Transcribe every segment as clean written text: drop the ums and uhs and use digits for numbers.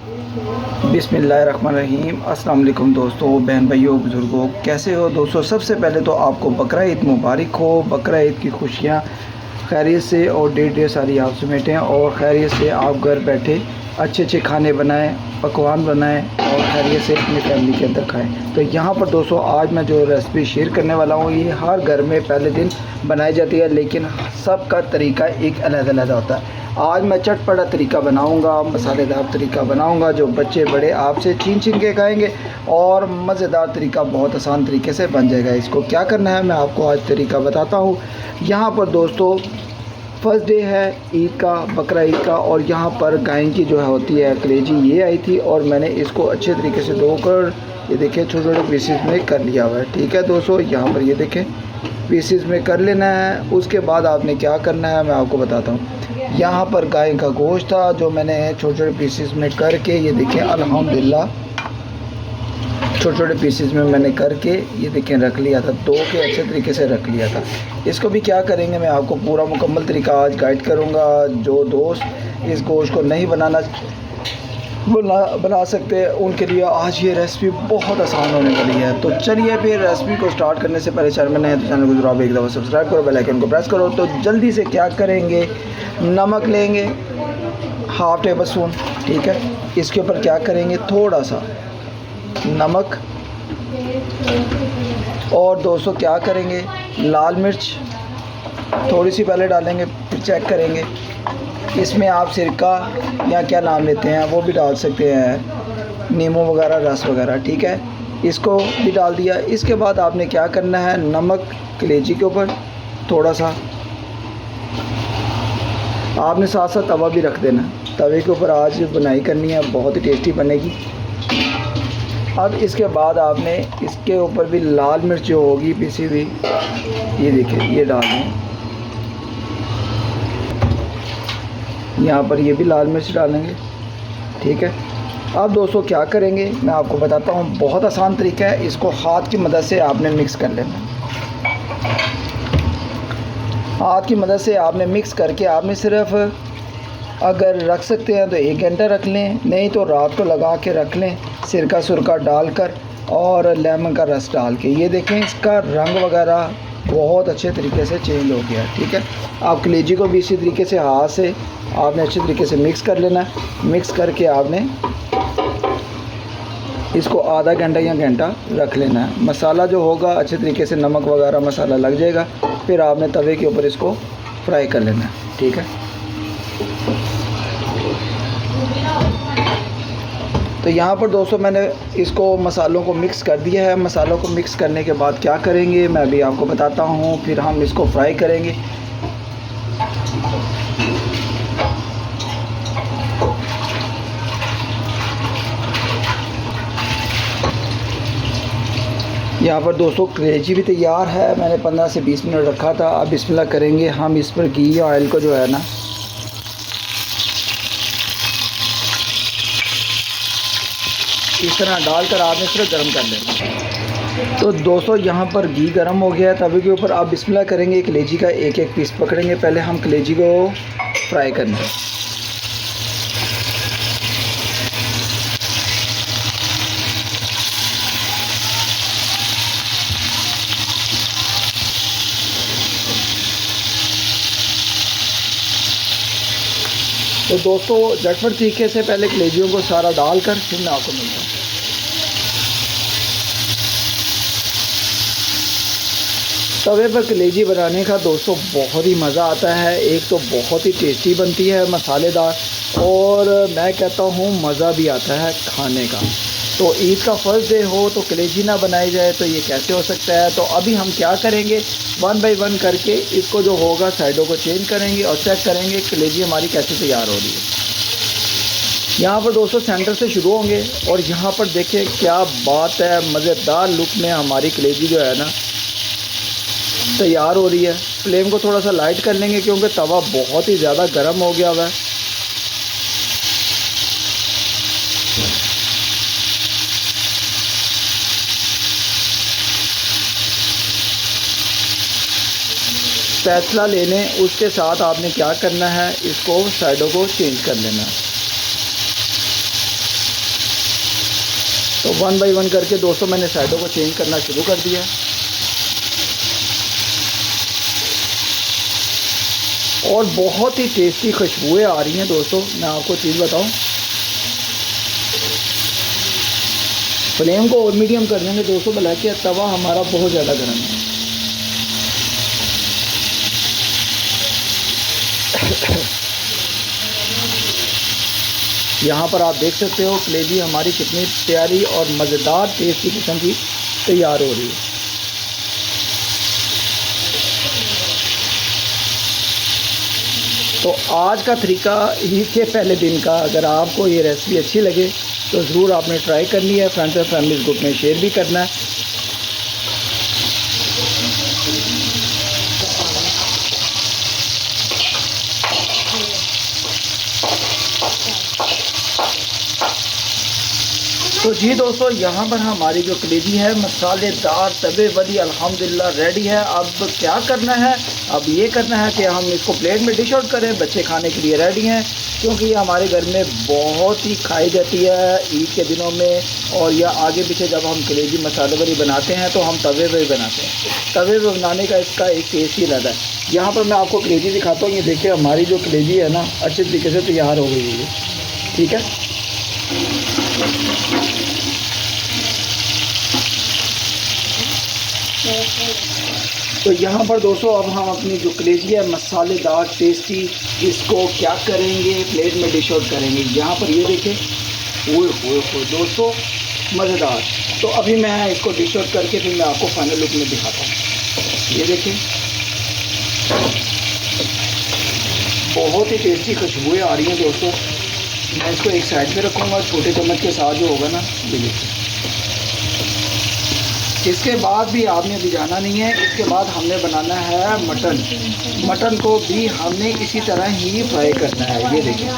बिस्मिल्लाहिर्रहमानिर्रहीम। अस्सलाम वालेकुम दोस्तों, बहन भाइयों, बुज़ुर्गों, कैसे हो दोस्तों। सबसे पहले तो आपको बकरा ईद मुबारक हो। बकरा ईद की खुशियाँ खैरियत से और ढेर सारी आप समेटें और खैरियत से आप घर बैठे अच्छे अच्छे खाने बनाएं, पकवान बनाएं और खैरियत से अपनी फैमिली के अंदर खाएं। तो यहाँ पर दोस्तों आज मैं जो रेसिपी शेयर करने वाला हूँ, ये हर घर में पहले दिन बनाई जाती है, लेकिन सबका तरीका एक अलग-अलग होता है। आज मैं चटपटा तरीका बनाऊंगा, मसालेदार तरीका बनाऊंगा, जो बच्चे बड़े आपसे छीन छीन के खाएंगे और मज़ेदार तरीका बहुत आसान तरीके से बन जाएगा। इसको क्या करना है मैं आपको आज तरीका बताता हूँ। यहाँ पर दोस्तों फर्स्ट डे है ईद का, बकरा ईद का, और यहाँ पर गाय की जो है होती है कलेजी, ये आई थी और मैंने इसको अच्छे तरीके से धोकर ये देखें छोटे छोटे पीसेस में कर लिया हुआ है। ठीक है दोस्तों, यहाँ पर ये देखें पीसेस में कर लेना है। उसके बाद आपने क्या करना है मैं आपको बताता हूँ। यहाँ पर गाय का गोश्त था जो मैंने छोटे छोटे पीसेस में करके ये देखें अल्हम्दुलिल्लाह छोटे छोटे पीसेस में मैंने करके ये देखें रख लिया था, धो के अच्छे तरीके से रख लिया था। इसको भी क्या करेंगे मैं आपको पूरा मुकम्मल तरीका आज गाइड करूँगा। जो दोस्त इस गोश्त को नहीं बना सकते उनके लिए आज ये रेसिपी बहुत आसान होने वाली है। तो चलिए फिर रेसिपी को स्टार्ट करने से पहले चैनल में नए हैं तो चैनल को जरूर आप एक दफ़ा सब्सक्राइब करो, बेल आइकन को प्रेस करो। तो जल्दी से क्या करेंगे, नमक लेंगे हाफ़ टेबल स्पून, ठीक है। इसके ऊपर क्या करेंगे थोड़ा सा नमक, और दोस्तों क्या करेंगे लाल मिर्च थोड़ी सी पहले डालेंगे, फिर चेक करेंगे। इसमें आप सिरका या क्या नाम लेते हैं वो भी डाल सकते हैं, नींबू वगैरह, रस वगैरह, ठीक है। इसको भी डाल दिया। इसके बाद आपने क्या करना है, नमक कलेजी के ऊपर थोड़ा सा आपने साथ साथ तवा भी रख देना। तवे के ऊपर आज बुनाई करनी है, बहुत ही टेस्टी बनेगी। अब इसके बाद आपने इसके ऊपर भी लाल मिर्च जो होगी पिसी हुई, ये देखिए ये डाल दें। यहाँ पर ये भी लाल मिर्च डालेंगे, ठीक है। अब दोस्तों क्या करेंगे मैं आपको बताता हूँ, बहुत आसान तरीका है। इसको हाथ की मदद से आपने मिक्स कर लेना। हाथ की मदद से आपने मिक्स करके आपने सिर्फ अगर रख सकते हैं तो 1 घंटा रख लें, नहीं तो रात को लगा के रख लें सिरका सुरका डालकर और लेमन का रस डाल के। ये देखें इसका रंग वगैरह बहुत अच्छे तरीके से चेंज हो गया, ठीक है। आप कलेजी को भी इसी तरीके से हाथ से आपने अच्छे तरीके से मिक्स कर लेना है। मिक्स करके आपने इसको आधा घंटा या घंटा रख लेना है। मसाला जो होगा अच्छे तरीके से नमक वगैरह मसाला लग जाएगा, फिर आपने तवे के ऊपर इसको फ्राई कर लेना है, ठीक है। तो यहाँ पर दोस्तों मैंने इसको मसालों को मिक्स कर दिया है। मसालों को मिक्स करने के बाद क्या करेंगे मैं अभी आपको बताता हूँ, फिर हम इसको फ्राई करेंगे। यहाँ पर दोस्तों कलेजी भी तैयार है, मैंने 15 से 20 मिनट रखा था। अब बिस्मिल्लाह करेंगे हम इस पर घी ऑयल को जो है ना इस तरह डालकर आपने सिर्फ गर्म कर लेना। तो दोस्तों यहाँ पर घी गर्म हो गया है तवे के ऊपर। आप बिस्मिल्लाह करेंगे, कलेजी का एक एक पीस पकड़ेंगे। पहले हम कलेजी को फ्राई करना है। तो दोस्तों झटपट तरीके से पहले कलेजियों को सारा डालकर फिर मैं आपको मिलता हूँ। तवे पर कलेजी बनाने का दोस्तों बहुत ही मज़ा आता है। एक तो बहुत ही टेस्टी बनती है, मसालेदार, और मैं कहता हूँ मज़ा भी आता है खाने का। तो ईद का फर्स्ट डे हो तो कलेजी ना बनाई जाए तो ये कैसे हो सकता है। तो अभी हम क्या करेंगे, 1 बाय 1 करके इसको जो होगा साइडों को चेंज करेंगे और चेक करेंगे कलेजी हमारी कैसे तैयार हो रही है। यहाँ पर दोस्तों सेंटर से शुरू होंगे और यहाँ पर देखें क्या बात है, मज़ेदार लुक में हमारी कलेजी जो है ना तैयार हो रही है। फ्लेम को थोड़ा सा लाइट कर लेंगे क्योंकि तवा बहुत ही ज़्यादा गर्म हो गया हुआ है। स्पैचुला ले लें, उसके साथ आपने क्या करना है, इसको साइडों को चेंज कर लेना है। तो वन बाई वन करके दोस्तों मैंने साइडों को चेंज करना शुरू कर दिया। और बहुत ही टेस्टी खुशबुएं आ रही हैं दोस्तों। मैं आपको चीज़ बताऊं, फ्लेम को और मीडियम कर देंगे दोस्तों, भला कि तवा हमारा बहुत ज़्यादा गर्म है। यहाँ पर आप देख सकते हो कलेजी हमारी कितनी प्यारी और मज़ेदार टेस्टी किस्म की तैयार हो रही है। तो आज का तरीका ईद के पहले दिन का, अगर आपको ये रेसिपी अच्छी लगे तो ज़रूर आपने ट्राई करनी है, फ्रेंड्स और फैमिली ग्रुप में शेयर भी करना है। तो जी दोस्तों, यहाँ पर हमारी जो कलेजी है मसालेदार तवे वाली अल्हम्दुलिल्लाह रेडी है। अब क्या करना है, अब ये करना है कि हम इसको प्लेट में डिश आउट करें। बच्चे खाने के लिए रेडी हैं, क्योंकि ये हमारे घर में बहुत ही खाई जाती है ईद के दिनों में। और या आगे पीछे जब हम कलेजी मसाले वाली बनाते हैं तो हम तवे पर बनाते हैं। तवे पर बनाने का इसका एक टेस्ट ही रहता है। यहाँ पर मैं आपको कलेजी दिखाता हूँ। ये देखिए हमारी जो कलेजी है ना अच्छे तरीके से तैयार हो गई है। ठीक है, तो यहाँ पर दोस्तों अब हम अपनी जो कलेजी है मसालेदार टेस्टी, इसको क्या करेंगे, प्लेट में डिश आउट करेंगे। यहाँ पर ये देखें, ओए दोस्तों मज़ेदार। तो अभी मैं इसको डिश आउट करके फिर मैं आपको फाइनल लुक में दिखाता हूँ। ये देखें, बहुत ही टेस्टी खुशबुएं आ रही हैं दोस्तों। मैं इसको एक साइड पे रखूँगा, छोटे चम्मच के साथ जो होगा ना, ये देखिए। इसके बाद भी आपने भिजाना नहीं है, इसके बाद हमने बनाना है मटन। मटन को भी हमने इसी तरह ही फ्राई करना है। ये देखिए,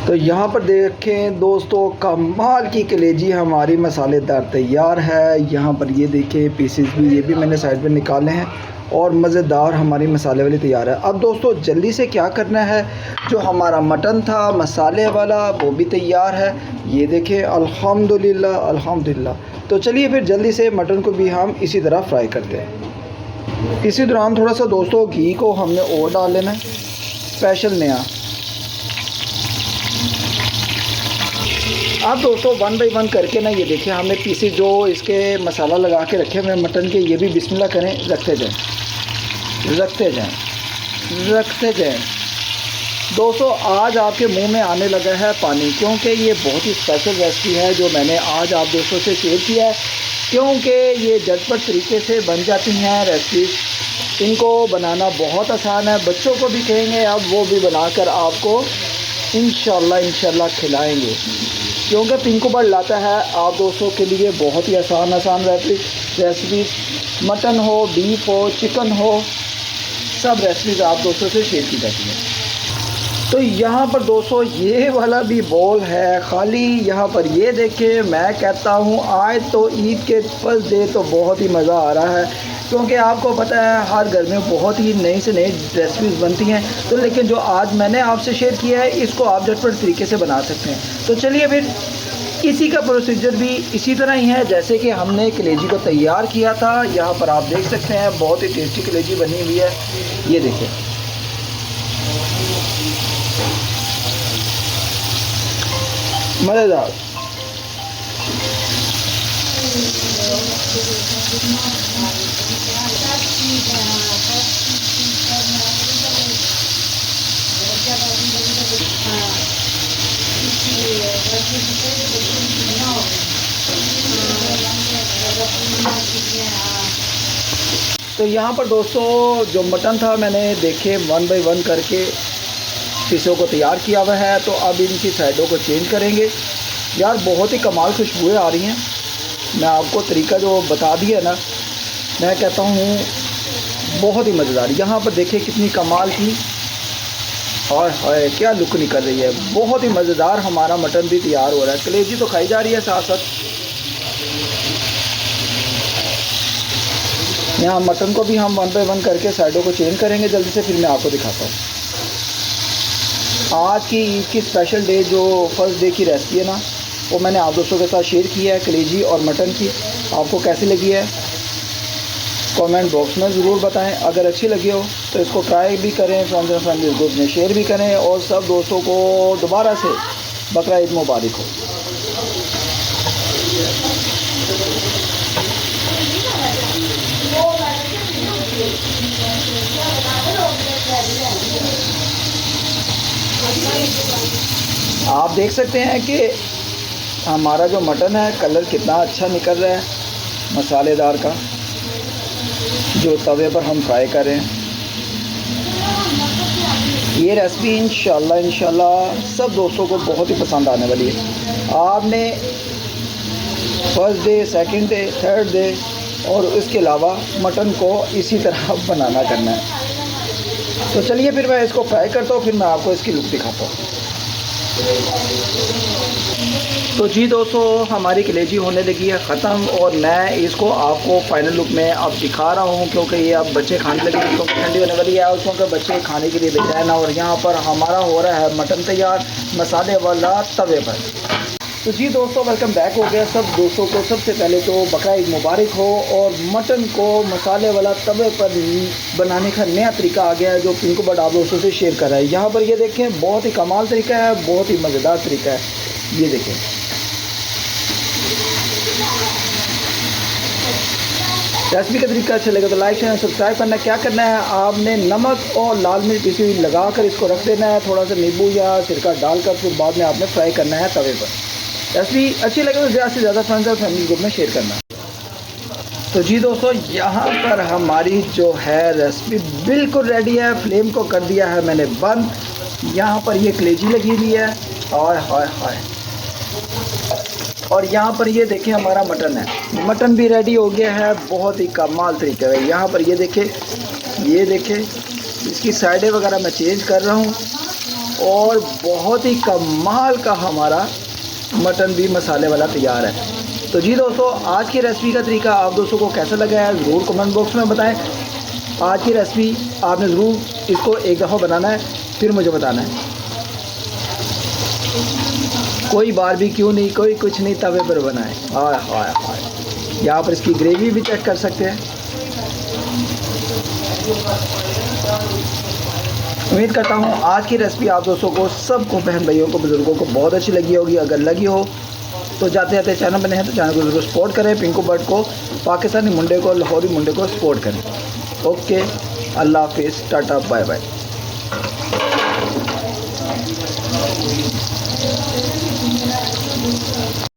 तो यहाँ पर देखें दोस्तों, कमाल की कलेजी हमारी मसालेदार तैयार है। यहाँ पर ये देखें पीसेस भी, ये भी मैंने साइड पे निकाले हैं और मज़ेदार हमारी मसाले वाली तैयार है। अब दोस्तों जल्दी से क्या करना है, जो हमारा मटन था मसाले वाला वो भी तैयार है। ये देखें, अल्हम्दुलिल्लाह अल्हम्दुलिल्लाह। तो चलिए फिर जल्दी से मटन को भी हम इसी तरह फ्राई करते हैं। इसी दौरान थोड़ा सा दोस्तों घी को हमने और डाल लेना है, स्पेशल नया। अब दोस्तों वन बाई वन करके ना ये देखिए, हमने पीसेस जो इसके मसाला लगा के रखे हुए मटन के, ये भी बिस्मिल्लाह करें, रखते जाएं रखते जाएं रखते जाएं। दोस्तों आज आपके मुंह में आने लगा है पानी, क्योंकि ये बहुत ही स्पेशल रेसिपी है जो मैंने आज आप दोस्तों से शेयर किया है। क्योंकि ये झटपट तरीके से बन जाती हैं रेसिपी, इनको बनाना बहुत आसान है। बच्चों को भी कहेंगे अब वो भी बनाकर आपको इंशाल्लाह खिलाएंगे, क्योंकि पिंकू बर्ड लाता है आप दोस्तों के लिए बहुत ही आसान रेसिपी। मटन हो, बीफ हो, चिकन हो, सब रेसिपीज़ आप दोस्तों से शेयर की जाती हैं। तो यहाँ पर दोस्तों ये वाला भी बॉल है खाली। यहाँ पर ये देखें, मैं कहता हूँ आज तो ईद के फर्स्ट डे तो बहुत ही मज़ा आ रहा है, क्योंकि आपको पता है हर घर में बहुत ही नई से नई रेसिपीज़ बनती हैं। तो लेकिन जो आज मैंने आपसे शेयर किया है इसको आप झटपट तरीके से बना सकते हैं। तो चलिए फिर इसी का प्रोसीजर भी इसी तरह ही है जैसे कि हमने कलेजी को तैयार किया था। यहाँ पर आप देख सकते हैं बहुत ही टेस्टी कलेजी बनी हुई है। ये देखिए, मज़ेदार। तो यहाँ पर दोस्तों जो मटन था मैंने देखे वन बाई वन करके पीसों को तैयार किया हुआ है। तो अब इनकी साइडों को चेंज करेंगे। यार बहुत ही कमाल खुशबुएं आ रही हैं। मैं आपको तरीका जो बता दिया ना, मैं कहता हूँ बहुत ही मज़ेदार। यहाँ पर देखिए कितनी कमाल की, और हाय क्या लुक निकल रही है। बहुत ही मज़ेदार हमारा मटन भी तैयार हो रहा है। कलेजी तो खाई जा रही है साथ साथ। यहाँ मटन को भी हम वन बाई वन करके साइडों को चेंज करेंगे जल्दी से, फिर मैं आपको दिखाता हूँ। आज की ईद की स्पेशल डे जो फर्स्ट डे की रेसिपी है ना, वो मैंने आप दोस्तों के साथ शेयर की है, कलेजी और मटन की। आपको कैसी लगी है कमेंट बॉक्स में ज़रूर बताएं। अगर अच्छी लगी हो तो इसको ट्राई भी करें, फ्रेंड्स एंड फैमिली ग्रुप में शेयर भी करें, और सब दोस्तों को दोबारा से बकरा ईद मुबारक हो। आप देख सकते हैं कि हमारा जो मटन है कलर कितना अच्छा निकल रहा है, मसालेदार का, जो तवे पर हम फ्राई कर रहे हैं। ये रेसिपी इंशाल्लाह सब दोस्तों को बहुत ही पसंद आने वाली है। आपने first day, second day, third day और इसके अलावा मटन को इसी तरह बनाना करना है। तो चलिए फिर मैं इसको फ्राई करता हूँ, फिर मैं आपको इसकी लुक दिखाता हूँ। तो जी दोस्तों, हमारी कलेजी होने लगी है ख़त्म, और मैं इसको आपको फाइनल लुक में अब दिखा रहा हूँ, क्योंकि ये अब बच्चे खाने लगे, तो ठंडी होने वाली है, उसको के बच्चे खाने के लिए बेचैन है। और यहाँ पर हमारा हो रहा है मटन तैयार मसाले वाला तवे पर। तो जी दोस्तों, वेलकम बैक हो गया सब दोस्तों को। सबसे पहले तो बकरा ईद मुबारक हो। और मटन को मसाले वाला तवे पर बनाने का नया तरीका आ गया है, जो पिंकू बट आप दोस्तों से शेयर कर रहा है। यहाँ पर ये देखें, बहुत ही कमाल तरीका है, बहुत ही मज़ेदार तरीका है। ये देखें, रेसिपी का तरीका अच्छा लगे तो लाइक शेयर सब्सक्राइब करना। क्या करना है, आपने नमक और लाल मिर्च पिसी हुई लगा कर इसको रख देना है, थोड़ा सा नींबू या सिरका डालकर, फिर बाद में आपने फ्राई करना है तवे पर। रेसिपी अच्छी लगे तो ज़्यादा से ज़्यादा फ्रेंड्स और फैमिली ग्रुप में शेयर करना। तो जी दोस्तों, यहाँ पर हमारी जो है रेसिपी बिल्कुल रेडी है। फ्लेम को कर दिया है मैंने बंद। यहाँ पर ये कलेजी लगी हुई है, हाय हाय हाय। और यहाँ पर ये देखें हमारा मटन है, मटन भी रेडी हो गया है। बहुत ही कमाल तरीका है। यहाँ पर ये देखें, ये देखें, इसकी साइडें वगैरह मैं चेंज कर रहा हूँ, और बहुत ही कमाल का हमारा मटन भी मसाले वाला तैयार है। तो जी दोस्तों, आज की रेसिपी का तरीका आप दोस्तों को कैसा लगा है ज़रूर कमेंट बॉक्स में बताएं। आज की रेसिपी आपने ज़रूर इसको एक दफ़ा बनाना है, फिर मुझे बताना है। कोई बारबेक्यू नहीं, कोई कुछ नहीं, तवे पर बनाए। हाय हाय हाय। यहाँ पर इसकी ग्रेवी भी चेक कर सकते हैं। उम्मीद करता हूँ आज की रेसिपी आप दोस्तों को, सबको, बहन भाइयों को, बुज़ुर्गों को बहुत अच्छी लगी होगी। अगर लगी हो तो जाते जाते चैनल बने हैं तो चैनल को ज़रूर सपोर्ट करें। पिंकू बट को, पाकिस्तानी मुंडे को, लाहौरी मुंडे को सपोर्ट करें। ओके, अल्लाह हाफिज़, टाटा, बाय बाय।